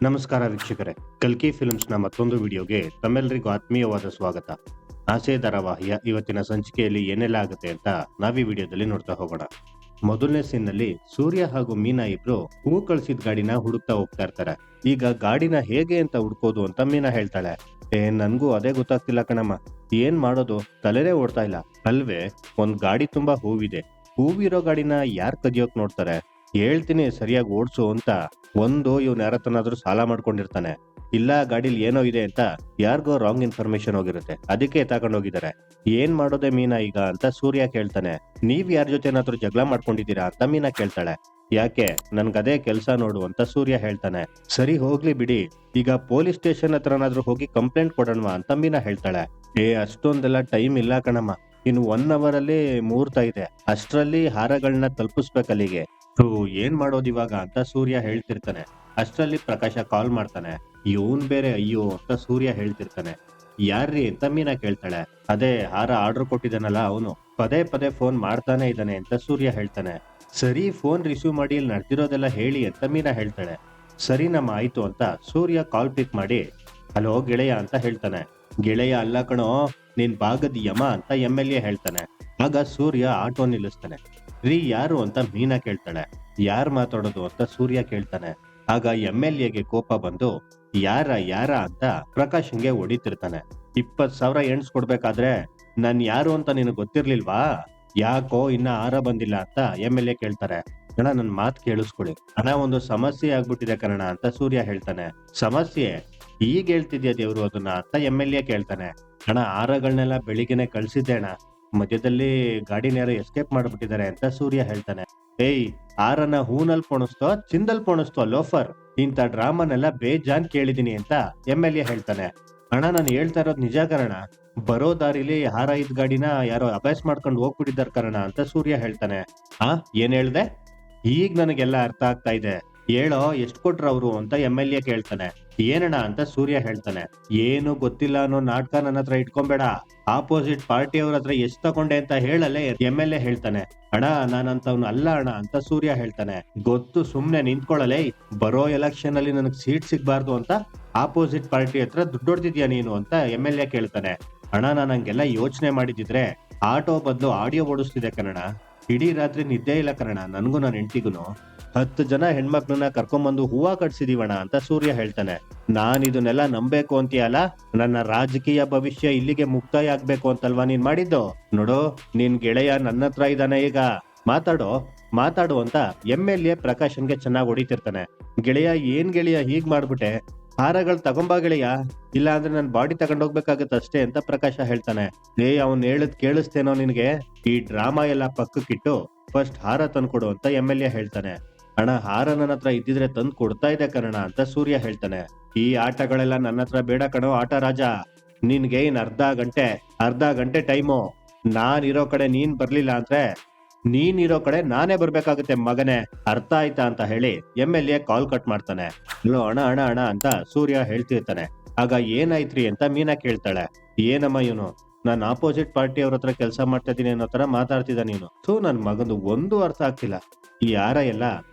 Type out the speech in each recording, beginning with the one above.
ನಮಸ್ಕಾರ ವೀಕ್ಷಕರೇ, ಕಲ್ಕಿ ಫಿಲ್ಮ್ಸ್ನ ಮತ್ತೊಂದು ವಿಡಿಯೋಗೆ ತಮ್ಮೆಲ್ಲರಿಗೂ ಆತ್ಮೀಯವಾದ ಸ್ವಾಗತ. ಆಸೆ ಧಾರಾವಾಹಿಯ ಇವತ್ತಿನ ಸಂಚಿಕೆಯಲ್ಲಿ ಏನೆಲ್ಲ ಆಗುತ್ತೆ ಅಂತ ನಾವೀ ವಿಡಿಯೋದಲ್ಲಿ ನೋಡ್ತಾ ಹೋಗೋಣ. ಮೊದಲನೇ ಸೀನ್ನಲ್ಲಿ ಸೂರ್ಯ ಹಾಗೂ ಮೀನಾ ಇಬ್ರು ಹೂ ಕಳ್ಸಿದ ಗಾಡಿನ ಹುಡುಕ್ತಾ ಹೋಗ್ತಾ ಇರ್ತಾರೆ. ಈಗ ಗಾಡಿನ ಹೇಗೆ ಅಂತ ಹುಡ್ಕೋದು ಅಂತ ಮೀನಾ ಹೇಳ್ತಾಳೆ. ನನ್ಗೂ ಅದೇ ಗೊತ್ತಾಗ್ತಿಲ್ಲ ಕಣಮ್ಮ, ಏನ್ ಮಾಡೋದು ತಲೆನೇ ಓಡ್ತಾ ಇಲ್ಲ. ಅಲ್ವೇ, ಒಂದ್ ಗಾಡಿ ತುಂಬಾ ಹೂವಿದೆ, ಹೂವಿರೋ ಗಾಡಿನ ಯಾರ್ ಕದಿಯೋಕ್ ನೋಡ್ತಾರೆ? ಹೇಳ್ತೀನಿ ಸರಿಯಾಗಿ ಓಡ್ಸು ಅಂತ. ಒಂದು ಇವ್ನ ಯಾರತ್ತನಾದ್ರೂ ಸಾಲ ಮಾಡ್ಕೊಂಡಿರ್ತಾನೆ, ಇಲ್ಲ ಗಾಡಿಲಿ ಏನೋ ಇದೆ ಅಂತ ಯಾರಿಗೋ ರಾಂಗ್ ಇನ್ಫಾರ್ಮೇಶನ್ ಹೋಗಿರುತ್ತೆ, ಅದಕ್ಕೆ ತಗೊಂಡ್ ಹೋಗಿದ್ದಾರೆ. ಏನ್ ಮಾಡೋದೆ ಮೀನಾ ಈಗ ಅಂತ ಸೂರ್ಯ ಕೇಳ್ತಾನೆ. ನೀವ್ ಯಾರ ಜೊತೆನಾದ್ರೂ ಜಗಳ ಮಾಡ್ಕೊಂಡಿದ್ದೀರಾ ಅಂತ ಮೀನಾ ಕೇಳ್ತಾಳೆ. ಯಾಕೆ, ನನ್ಗದೇ ಕೆಲ್ಸ ನೋಡು ಅಂತ ಸೂರ್ಯ ಹೇಳ್ತಾನೆ. ಸರಿ ಹೋಗ್ಲಿ ಬಿಡಿ, ಈಗ ಪೊಲೀಸ್ ಸ್ಟೇಷನ್ ಹತ್ರನಾದ್ರೂ ಹೋಗಿ ಕಂಪ್ಲೇಂಟ್ ಕೊಡೋಣವಾ ಅಂತ ಮೀನಾ ಹೇಳ್ತಾಳೆ. ಅಷ್ಟೊಂದೆಲ್ಲ ಟೈಮ್ ಇಲ್ಲ ಕಣಮ್ಮ, ಇನ್ನು 1 hour ಅಲ್ಲಿ ಮುಹೂರ್ತ ಇದೆ, ಅಷ್ಟ್ರಲ್ಲಿ ಹಾರಗಳನ್ನ ತಲುಪಿಸ್ಬೇಕು ಅಲ್ಲಿಗೆ. ಏನ್ ಮಾಡೋದು ಇವಾಗ ಅಂತ ಸೂರ್ಯ ಹೇಳ್ತಿರ್ತಾನೆ. ಅಷ್ಟ್ರಲ್ಲಿ ಪ್ರಕಾಶ ಕಾಲ್ ಮಾಡ್ತಾನೆ. ಇವನ್ ಬೇರೆ ಅಯ್ಯೋ ಅಂತ ಸೂರ್ಯ ಹೇಳ್ತಿರ್ತಾನೆ. ಯಾರ್ರೀ ಅಂತ ಮೀನಾ ಕೇಳ್ತಾಳೆ. ಅದೇ ಹಾರ ಆರ್ಡರ್ ಕೊಟ್ಟಿದ್ದಾನಲ್ಲ ಅವನು, ಪದೇ ಪದೇ ಫೋನ್ ಮಾಡ್ತಾನೆ ಇದ್ದಾನೆ ಅಂತ ಸೂರ್ಯ ಹೇಳ್ತಾನೆ. ಸರಿ, ಫೋನ್ ರಿಸೀವ್ ಮಾಡಿ ಇಲ್ಲಿ ನಡೆದಿರೋದೆಲ್ಲ ಹೇಳಿ ಅಂತ ಮೀನಾ ಹೇಳ್ತಾಳೆ. ಸರಿನಮ್ಮ ಆಯ್ತು ಅಂತ ಸೂರ್ಯ ಕಾಲ್ ಪಿಕ್ ಮಾಡಿ ಹಲೋ ಗೆಳೆಯ ಅಂತ ಹೇಳ್ತಾನೆ. ಗೆಳೆಯ ಅಲ್ಲ ಕಣೋ, ನಿನ್ ಭಾಗದ ಯಮ ಅಂತ MLA ಹೇಳ್ತಾನೆ. ಆಗ ಸೂರ್ಯ ಆಟೋ ನಿಲ್ಲಿಸ್ತಾನೆ. ರೀ ಯಾರು ಅಂತ ಮೀನಾ ಕೇಳ್ತಾಳೆ. ಯಾರ್ ಮಾತಾಡೋದು ಅಂತ ಸೂರ್ಯ ಕೇಳ್ತಾನೆ. ಆಗ MLAಗೆ ಕೋಪ ಬಂದು ಯಾರ ಅಂತ ಪ್ರಕಾಶ್ಗೆ ಹೊಡಿತಿರ್ತಾನೆ. 20,000 ಎಣ್ಸ್ಕೊಡ್ಬೇಕಾದ್ರೆ ನಾನ್ ಯಾರು ಅಂತ ನಿನಗ್ ಗೊತ್ತಿರ್ಲಿಲ್ವಾ? ಯಾಕೋ ಇನ್ನ ಆರ ಬಂದಿಲ್ಲ ಅಂತ MLA ಕೇಳ್ತಾರೆ. ಅಣ್ಣ ನನ್ ಮಾತ್ ಕೇಳಿಸ್ಕೊಳ್ಳಿ ಅಣ್ಣ, ಒಂದು ಸಮಸ್ಯೆ ಆಗ್ಬಿಟ್ಟಿದೆ ಕಣ ಅಂತ ಸೂರ್ಯ ಹೇಳ್ತಾನೆ. ಸಮಸ್ಯೆ? ಈಗ ಹೇಳ್ತಿದ್ಯಾ ದೇವ್ರು ಅದನ್ನ ಅಂತ MLA ಕೇಳ್ತಾನೆ. ಅಣ್ಣ ಆರಗಳನ್ನೆಲ್ಲ ಬೆಳಿಗ್ಗೆನೆ ಕಳ್ಸಿದ್ದೆ ಅಣ್ಣ, ಮಧ್ಯದಲ್ಲಿ ಗಾಡಿನ ಎಸ್ಕೇಪ್ ಮಾಡ್ಬಿಟ್ಟಿದ್ದಾರೆ ಅಂತ ಸೂರ್ಯ ಹೇಳ್ತಾನೆ. ಆರನ ಹೂನಲ್ ಪೋಣಿಸ್ತೋ ಚಿಂದಲ್ ಪೋಣಿಸ್ತೋ ಲೋಫರ್, ಇಂಥ ಡ್ರಾಮಾನೆಲ್ಲ ಬೇಜಾನ್ ಕೇಳಿದೀನಿ ಅಂತ MLA ಹೇಳ್ತಾನೆ. ಅಣ್ಣ ನಾನು ಹೇಳ್ತಾ ಇರೋದ್ ನಿಜ ಕಣ, ಬರೋ ದಾರಿಲಿ ಹಾರ ಇದ್ ಗಾಡಿನ ಯಾರೋ ಅಭ್ಯಾಸ ಮಾಡ್ಕೊಂಡು ಹೋಗ್ಬಿಟ್ಟಿದಾರ ಕಣ ಅಂತ ಸೂರ್ಯ ಹೇಳ್ತಾನೆ. ಏನ್ ಹೇಳ್ದೆ? ಈಗ ನನಗೆಲ್ಲ ಅರ್ಥ ಆಗ್ತಾ ಇದೆ, ಹೇಳೋ ಎಷ್ಟ್ ಕೊಟ್ರ ಅವ್ರು ಅಂತ MLA ಕೇಳ್ತಾನೆ. ಏನಣ್ಣ ಅಂತ ಸೂರ್ಯ ಹೇಳ್ತಾನೆ. ಏನು ಗೊತ್ತಿಲ್ಲ ಅನ್ನೋ ನಾಟಕ ನನ್ನ ಹತ್ರ ಇಟ್ಕೊಂಬೇಡ, ಆಪೋಸಿಟ್ ಪಾರ್ಟಿ ಅವ್ರ ಹತ್ರ ಎಷ್ಟ್ ತಗೊಂಡೆ ಅಂತ ಹೇಳಲೆ MLA ಹೇಳ್ತಾನೆ. ಅಣ್ಣ ನಾನಂತವ್ನು ಅಲ್ಲ ಅಣ್ಣ ಅಂತ ಸೂರ್ಯ ಹೇಳ್ತಾನೆ. ಗೊತ್ತು, ಸುಮ್ನೆ ನಿಂತ್ಕೊಳ್ಳಲೆ, ಬರೋ ಎಲೆಕ್ಷನ್ ಅಲ್ಲಿ ನನಗ್ ಸೀಟ್ ಸಿಗ್ಬಾರ್ದು ಅಂತ ಆಪೋಸಿಟ್ ಪಾರ್ಟಿ ಹತ್ರ ದುಡ್ಡು ಹೊಡ್ದಿದ್ಯಾ ನೀನು ಅಂತ MLA ಕೇಳ್ತಾನೆ. ಅಣ್ಣ ನಾನು ಹಂಗೆಲ್ಲ ಯೋಚನೆ ಮಾಡಿದಿದ್ರೆ ಆಟೋ ಬದಲು ಆಡಿಯೋ ಓಡಿಸ್ತಿದೆ ಕನ್ನಡ, ಇಡೀ ರಾತ್ರಿ ನಿದ್ದೆ ಇಲ್ಲ ಕನ್ನಡ, ನನ್ಗೂ ನನ್ನ ಹೆಂಡತಿಗೂ 10 ಜನ ಹೆಣ್ಮಕ್ಳನ್ನ ಕರ್ಕೊಂಬಂದು ಹೂವ ಕಟ್ಸಿದೀವಣ ಅಂತ ಸೂರ್ಯ ಹೇಳ್ತಾನೆ. ನಾನ್ ಇದನ್ನೆಲ್ಲ ನಂಬೇಕು ಅಂತೀಯಲ್ಲ, ನನ್ನ ರಾಜಕೀಯ ಭವಿಷ್ಯ ಇಲ್ಲಿಗೆ ಮುಕ್ತಾಯ ಆಗ್ಬೇಕು ಅಂತಲ್ವಾ ನೀನ್ ಮಾಡಿದ್ದು? ನೋಡು, ನಿನ್ ಗೆಳೆಯ ನನ್ನ ಹತ್ರ ಇದ್ದಾನೆ, ಈಗ ಮಾತಾಡು ಅಂತ MLA ಪ್ರಕಾಶನ್ಗೆ ಚೆನ್ನಾಗಿ ಹೊಡಿತಿರ್ತಾನೆ. ಗೆಳೆಯ ಏನ್ ಗೆಳೆಯ ಹೀಗ್ ಮಾಡ್ಬಿಟ್ಟೆ, ಹಾರಗಳು ತಗೊಂಬಾ ಗೆಳೆಯ, ಇಲ್ಲ ಅಂದ್ರೆ ನನ್ ಬಾಡಿ ತಗೊಂಡೋಗ್ಬೇಕಾಗತ್ತೆ ಅಷ್ಟೇ ಅಂತ ಪ್ರಕಾಶ ಹೇಳ್ತಾನೆ. ಅವ್ನ್ ಹೇಳದ್ ಕೇಳಿಸ್ತೇನೋ ನಿನ್ಗೆ? ಈ ಡ್ರಾಮಾ ಎಲ್ಲ ಪಕ್ಕಕ್ಕಿಟ್ಟು ಫಸ್ಟ್ ಹಾರ ತಂದ್ಕೊಡು ಅಂತ MLA ಹೇಳ್ತಾನೆ. ಅಣ್ಣ ಹಾರ ನನ್ನ ಹತ್ರ ಇದ್ದಿದ್ರೆ ತಂದ್ ಕೊಡ್ತಾ ಇದೆ ಕಣ ಅಂತ ಸೂರ್ಯ ಹೇಳ್ತಾನೆ. ಈ ಆಟಗಳೆಲ್ಲ ನನ್ನ ಹತ್ರ ಬೇಡ ಕಣೋ ಆಟ ರಾಜ, ನಿನ್ಗೆ ಇನ್ ಅರ್ಧ ಗಂಟೆ ಟೈಮು, ನಾನ್ ಇರೋ ಕಡೆ ನೀನ್ ಬರ್ಲಿಲ್ಲ ಅಂದ್ರೆ ನೀನ್ ಇರೋ ಕಡೆ ನಾನೇ ಬರ್ಬೇಕಾಗುತ್ತೆ ಮಗನೇ, ಅರ್ಥ ಆಯ್ತಾ ಅಂತ ಹೇಳಿ MLA ಕಾಲ್ ಕಟ್ ಮಾಡ್ತಾನೆ. ಹಲೋ ಅಣ್ಣ ಅಂತ ಸೂರ್ಯ ಹೇಳ್ತಿರ್ತಾನೆ. ಆಗ ಏನಾಯ್ತ್ರಿ ಅಂತ ಮೀನಾ ಕೇಳ್ತಾಳೆ. ಏನಮ್ಮ ಇವನು, ನಾನ್ ಆಪೋಸಿಟ್ ಪಾರ್ಟಿ ಅವ್ರ ಹತ್ರ ಕೆಲಸ ಮಾಡ್ತಾ ಇದೀನಿ ಅನ್ನೋ ತರ ಮಾತಾಡ್ತಿದ್ದ ನೀನು. ನನ್ ಮಗಂದು ಒಂದು ಅರ್ಥ ಆಗ್ತಿಲ್ಲ, ಈ ಯಾರ ಎಲ್ಲ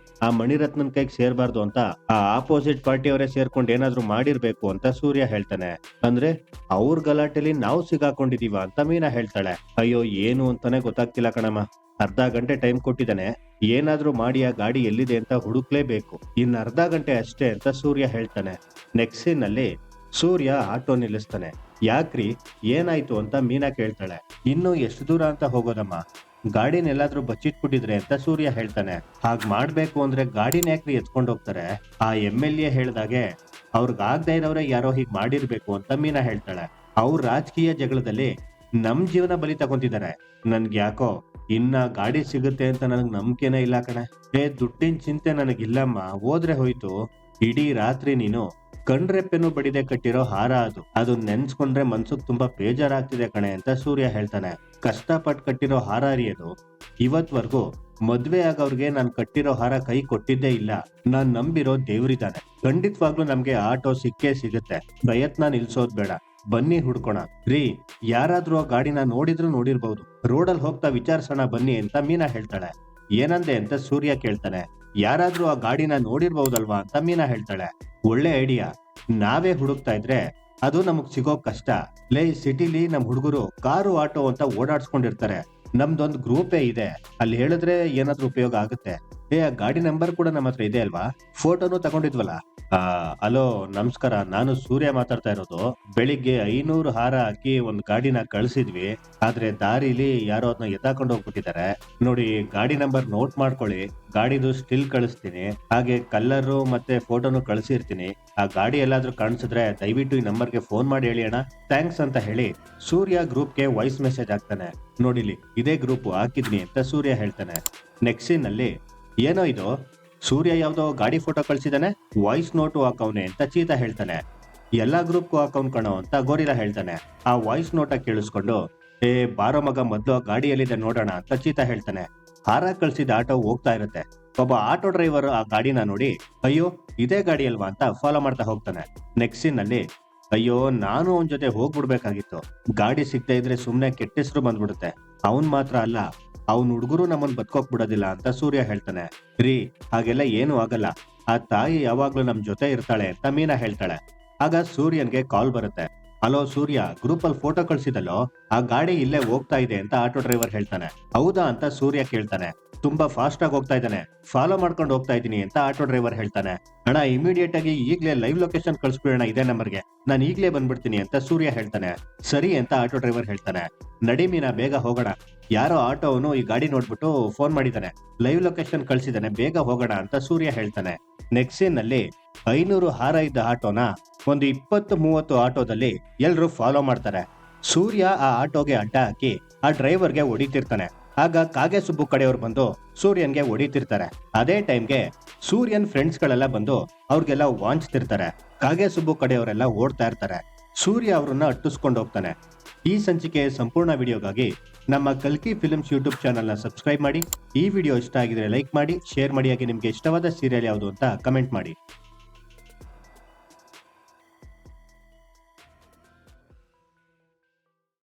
ಆ ಮಣಿರತ್ನನ್ ಕೈಗೆ ಸೇರ್ಬಾರ್ದು ಅಂತ ಆ ಆಪೋಸಿಟ್ ಪಾರ್ಟಿ ಅವರೇ ಸೇರ್ಕೊಂಡು ಏನಾದ್ರು ಮಾಡಿರ್ಬೇಕು ಅಂತ ಸೂರ್ಯ ಹೇಳ್ತಾನೆ. ಅಂದ್ರೆ ಅವ್ರ ಗಲಾಟೆಲಿ ನಾವು ಸಿಗಾಕೊಂಡಿದೀವ ಅಂತ ಮೀನಾ ಹೇಳ್ತಾಳೆ. ಅಯ್ಯೋ ಏನು ಅಂತಾನೆ ಗೊತ್ತಾಗ್ತಿಲ್ಲ ಕಣಮ್ಮ, ಅರ್ಧ ಗಂಟೆ ಟೈಮ್ ಕೊಟ್ಟಿದ್ದಾನೆ, ಏನಾದ್ರೂ ಮಾಡಿ ಆ ಗಾಡಿ ಎಲ್ಲಿದೆ ಅಂತ ಹುಡುಕ್ಲೇಬೇಕು, ಇನ್ ಅರ್ಧ ಗಂಟೆ ಅಷ್ಟೇ ಅಂತ ಸೂರ್ಯ ಹೇಳ್ತಾನೆ. ನೆಕ್ಸ್ಟ್ ಸೀನ್ ಅಲ್ಲಿ ಸೂರ್ಯ ಆಟೋ ನಿಲ್ಲಿಸ್ತಾನೆ. ಯಾಕ್ರಿ ಏನಾಯ್ತು ಅಂತ ಮೀನಾ ಕೇಳ್ತಾಳೆ. ಇನ್ನು ಎಷ್ಟು ದೂರ ಅಂತ ಹೋಗೋದಮ್ಮ, ಗಾಡಿನ ಎಲ್ಲಾದ್ರೂ ಬಚ್ಚಿಟ್ಬಿಟ್ಟಿದ್ರೆ ಅಂತ ಸೂರ್ಯ ಹೇಳ್ತಾನೆ. ಹಾಗ್ ಮಾಡ್ಬೇಕು ಅಂದ್ರೆ ಗಾಡಿನ ಯಾಕ್ರಿ ಎತ್ಕೊಂಡ್ ಹೋಗ್ತಾರೆ? ಆ MLA ಹೇಳ್ದಾಗೆ ಅವ್ರಿಗಾಗ್ದೇ ಇರೋರೆ ಯಾರೋ ಹೀಗ್ ಮಾಡಿರ್ಬೇಕು ಅಂತ ಮೀನಾ ಹೇಳ್ತಾಳೆ. ಅವ್ರ ರಾಜಕೀಯ ಜಗಳದಲ್ಲಿ ನಮ್ ಜೀವನ ಬಲಿ ತಗೊಂತಿದ್ದಾರೆ, ನನ್ಗೆ ಯಾಕೋ ಇನ್ನ ಗಾಡಿ ಸಿಗುತ್ತೆ ಅಂತ ನನಗ್ ನಂಬಿಕೆನೇ ಇಲ್ಲ ಕಣೆ. ದುಡ್ಡಿನ ಚಿಂತೆ ನನಗಿಲ್ಲಮ್ಮ, ಹೋದ್ರೆ ಹೋಯ್ತು. ಇಡೀ ರಾತ್ರಿ ನೀನು ಕಣ್ರೆಪ್ಪೆನು ಬಡಿದೆ ಕಟ್ಟಿರೋ ಹಾರ ಅದು ನೆನ್ಸ್ಕೊಂಡ್ರೆ ಮನ್ಸುಗ್ ತುಂಬಾ ಬೇಜಾರಾಗ್ತಿದೆ ಕಣೆ ಅಂತ ಸೂರ್ಯ ಹೇಳ್ತಾನೆ. ಕಷ್ಟಪಟ್ಟು ಕಟ್ಟಿರೋ ಹಾರ ಅದು, ಇವತ್ವರೆಗೂ ಮದ್ವೆ ಆಗವ್ರಿಗೆ ನಾನ್ ಕಟ್ಟಿರೋ ಹಾರ ಕೈ ಕೊಟ್ಟಿದ್ದೇ ಇಲ್ಲ. ನಾನ್ ನಂಬಿರೋ ದೇವ್ರಿದ್ದಾನೆ, ಖಂಡಿತವಾಗ್ಲೂ ನಮ್ಗೆ ಆಟೋ ಸಿಕ್ಕೇ ಸಿಗುತ್ತೆ, ಪ್ರಯತ್ನ ನಿಲ್ಸೋದ್ ಬೇಡ, ಬನ್ನಿ ಹುಡ್ಕೋಣ. ರೀ ಯಾರಾದ್ರೂ ಆ ಗಾಡಿನ ನೋಡಿರ್ಬಹುದು, ರೋಡಲ್ಲಿ ಹೋಗ್ತಾ ವಿಚಾರಿಸೋಣ ಬನ್ನಿ ಅಂತ ಮೀನಾ ಹೇಳ್ತಾಳೆ. ಏನಂದೆ ಅಂತ ಸೂರ್ಯ ಕೇಳ್ತಾನೆ. ಯಾರಾದ್ರೂ ಆ ಗಾಡಿನ ನೋಡಿರ್ಬಹುದಲ್ವಾ ಅಂತ ಮೀನಾ ಹೇಳ್ತಾಳೆ. ಒಳ್ಳೆ ಐಡಿಯಾ. ನಾವೇ ಹುಡುಕ್ತಾ ಇದ್ರೆ ಅದು ನಮಗ್ ಸಿಗೋ ಕಷ್ಟ. ಲೇ, ಸಿಟಿಲಿ ನಮ್ ಹುಡುಗರು ಕಾರು ಆಟೋ ಅಂತ ಓಡಾಡ್ಸ್ಕೊಂಡಿರ್ತಾರೆ. ನಮ್ದೊಂದ್ ಗ್ರೂಪೇ ಇದೆ, ಅಲ್ಲಿ ಹೇಳಿದ್ರೆ ಏನಾದ್ರೂ ಉಪಯೋಗ ಆಗುತ್ತೆ. ಆ ಗಾಡಿ ನಂಬರ್ ಕೂಡ ನಮ್ಮ ಹತ್ರ ಇದೆ ಅಲ್ವಾ, ಫೋಟೋನು ತಗೊಂಡಿದ್ವಲ್ಲ. ಹಲೋ, ನಮಸ್ಕಾರ, ನಾನು ಸೂರ್ಯ ಮಾತಾಡ್ತಾ ಇರೋದು. ಬೆಳಿಗ್ಗೆ 500 ಹಾರ ಹಾಕಿ ಒಂದ್ ಗಾಡಿನ ಕಳ್ಸಿದ್ವಿ, ಆದ್ರೆ ದಾರಿಲಿ ಯಾರೋ ಅದನ್ನ ಎತ್ತಾಕೊಂಡು ಹೋಗ್ಬಿಟ್ಟಿದ್ದಾರೆ. ನೋಡಿ, ಗಾಡಿ ನಂಬರ್ ನೋಟ್ ಮಾಡ್ಕೊಳ್ಳಿ, ಗಾಡಿದು ಸ್ಟಿಲ್ ಕಳಿಸ್ತೀನಿ, ಹಾಗೆ ಕಲ್ಲರು ಮತ್ತೆ ಫೋಟೋನು ಕಳಿಸಿರ್ತೀನಿ. ಆ ಗಾಡಿ ಎಲ್ಲಾದ್ರೂ ಕಾಣಿಸಿದ್ರೆ ದಯವಿಟ್ಟು ಈ ನಂಬರ್ಗೆ ಫೋನ್ ಮಾಡಿ ಹೇಳಿ ಅಣ್ಣ, ಥ್ಯಾಂಕ್ಸ್ ಅಂತ ಹೇಳಿ ಸೂರ್ಯ ಗ್ರೂಪ್ಗೆ ವಾಯ್ಸ್ ಮೆಸೇಜ್ ಹಾಕ್ತಾನೆ. ನೋಡಿಲಿ, ಇದೇ ಗ್ರೂಪ್ ಹಾಕಿದ್ನಿ ಅಂತ ಸೂರ್ಯ ಹೇಳ್ತಾನೆ. ನೆಕ್ಸ್ಟ್ ಸೀನ್ ಅಲ್ಲಿ, ಏನೋ ಇದು, ಸೂರ್ಯ ಯಾವ್ದೋ ಗಾಡಿ ಫೋಟೋ ಕಳ್ಸಿದಾನೆ, ವಾಯ್ಸ್ ನೋಟು ಹಾಕವ್ನೆ ಅಂತ ಚೀತಾ ಹೇಳ್ತಾನೆ. ಎಲ್ಲಾ ಗ್ರೂಪ್ಗೂ ಹಾಕವ್ನ್ ಕಣೋ ಅಂತ ಗೋರಿಲಾ ಹೇಳ್ತಾನೆ. ಆ ವಾಯ್ಸ್ ನೋಟ ಕೇಳಿಸ್ಕೊಂಡು, ಬಾರೋ ಮಗ, ಮೊದ್ಲು ಆ ಗಾಡಿಯಲ್ಲಿದೆ ನೋಡೋಣ ಅಂತ ಚೀತಾ ಹೇಳ್ತಾನೆ. ಹಾರ ಕಳ್ಸಿದ ಆಟೋ ಹೋಗ್ತಾ ಇರುತ್ತೆ. ಒಬ್ಬ ಆಟೋ ಡ್ರೈವರ್ ಆ ಗಾಡಿನ ನೋಡಿ, ಅಯ್ಯೋ ಇದೇ ಗಾಡಿ ಅಲ್ವಾ ಅಂತ ಫಾಲೋ ಮಾಡ್ತಾ ಹೋಗ್ತಾನೆ. ನೆಕ್ಸ್ಟ್ ಸೀನ್ ಅಲ್ಲಿ, ಅಯ್ಯೋ ನಾನು ಅವನ್ ಜೊತೆ ಹೋಗ್ಬಿಡ್ಬೇಕಾಗಿತ್ತು, ಗಾಡಿ ಸಿಗ್ತಾ ಇದ್ರೆ ಸುಮ್ನೆ ಕೆಟ್ಟ ಹೆಸರು ಬಂದ್ಬಿಡುತ್ತೆ. ಅವನ್ ಮಾತ್ರ ಅಲ್ಲ, ಅವ್ನ ಹುಡುಗರು ನಮ್ಮನ್ ಬದುಕೋಕ್ ಬಿಡೋದಿಲ್ಲ ಅಂತ ಸೂರ್ಯ ಹೇಳ್ತಾನೆ. ರೀ, ಹಾಗೆಲ್ಲ ಏನು ಆಗಲ್ಲ, ಆ ತಾಯಿ ಯಾವಾಗ್ಲೂ ನಮ್ ಜೊತೆ ಇರ್ತಾಳೆ ಅಂತ ಮೀನಾ ಹೇಳ್ತಾಳೆ. ಆಗ ಸೂರ್ಯನ್ಗೆ ಕಾಲ್ ಬರುತ್ತೆ. ಹಲೋ ಸೂರ್ಯ, ಗ್ರೂಪ್ ಅಲ್ಲಿ ಫೋಟೋ ಕಳ್ಸಿದಲ್ಲೋ, ಆ ಗಾಡಿ ಇಲ್ಲೇ ಹೋಗ್ತಾ ಇದೆ ಅಂತ ಆಟೋ ಡ್ರೈವರ್ ಹೇಳ್ತಾನೆ. ಹೌದಾ ಅಂತ ಸೂರ್ಯ ಕೇಳ್ತಾನೆ. ತುಂಬಾ ಫಾಸ್ಟ್ ಆಗಿ ಹೋಗ್ತಾ ಇದ್ದಾನೆ, ಫಾಲೋ ಮಾಡ್ಕೊಂಡು ಹೋಗ್ತಾ ಇದೀನಿ ಅಂತ ಆಟೋ ಡ್ರೈವರ್ ಹೇಳ್ತಾನೆ. ಅಣ್ಣ, ಇಮಿಡಿಯೇಟ್ ಆಗಿ ಈಗ್ಲೇ ಲೈವ್ ಲೊಕೇಶನ್ ಕಳ್ಸ್ಬಿಡೋಣ ಇದೇ ನಂಬರ್ಗೆ, ನಾನು ಈಗ್ಲೇ ಬಂದ್ಬಿಡ್ತೀನಿ ಅಂತ ಸೂರ್ಯ ಹೇಳ್ತಾನೆ. ಸರಿ ಅಂತ ಆಟೋ ಡ್ರೈವರ್ ಹೇಳ್ತಾನೆ. ನಡಿ ಮೀನಾ, ಬೇಗ ಹೋಗೋಣ, ಯಾರೋ ಆಟೋವನು ಈ ಗಾಡಿ ನೋಡ್ಬಿಟ್ಟು ಫೋನ್ ಮಾಡಿದಾನೆ, ಲೈವ್ ಲೊಕೇಶನ್ ಕಳ್ಸಿದಾನೆ, ಬೇಗ ಹೋಗೋಣ ಅಂತ ಸೂರ್ಯ ಹೇಳ್ತಾನೆ. ನೆಕ್ಸ್ಟ್ ಸೀನ್ ನಲ್ಲಿ 500 ಹಾರ ಇದ್ದ ಆಟೋನ ಒಂದು 20-30 ಆಟೋದಲ್ಲಿ ಎಲ್ರು ಫಾಲೋ ಮಾಡ್ತಾರೆ. ಸೂರ್ಯ ಆ ಆಟೋಗೆ ಅಡ್ಡ ಹಾಕಿ ಆ ಡ್ರೈವರ್ಗೆ ಹೊಡಿತಿರ್ತಾನೆ. ಆಗ ಕಾಗೆ ಸುಬ್ಬು ಕಡೆಯವ್ರು ಬಂದು ಸೂರ್ಯನ್ಗೆ ಹೊಡಿತಿರ್ತಾರೆ. ಅದೇ ಟೈಮ್ಗೆ ಸೂರ್ಯನ್ ಫ್ರೆಂಡ್ಸ್ ಗಳೆಲ್ಲ ಬಂದು ಅವ್ರಿಗೆಲ್ಲ ವಾಂಚ್ತಿರ್ತಾರೆ. ಕಾಗೆ ಸುಬ್ಬು ಕಡೆಯವರೆಲ್ಲ ಓಡ್ತಾ ಇರ್ತಾರೆ. ಸೂರ್ಯ ಅವ್ರನ್ನ ಅಟ್ಟಿಸ್ಕೊಂಡು ಹೋಗ್ತಾನೆ. ಈ ಸಂಚಿಕೆಯ ಸಂಪೂರ್ಣ ವಿಡಿಯೋಗಾಗಿ ನಮ್ಮ ಕಲ್ಕಿ ಫಿಲ್ಮ್ಸ್ ಯೂಟ್ಯೂಬ್ ಚಾನಲ್ ನ ಸಬ್ಸ್ಕ್ರೈಬ್ ಮಾಡಿ. ಈ ವಿಡಿಯೋ ಇಷ್ಟ ಆಗಿದ್ರೆ ಲೈಕ್ ಮಾಡಿ, ಶೇರ್ ಮಾಡಿ, ಹಾಗೆ ನಿಮ್ಗೆ ಇಷ್ಟವಾದ ಸೀರಿಯಲ್ ಯಾವುದು ಅಂತ ಕಮೆಂಟ್ ಮಾಡಿ.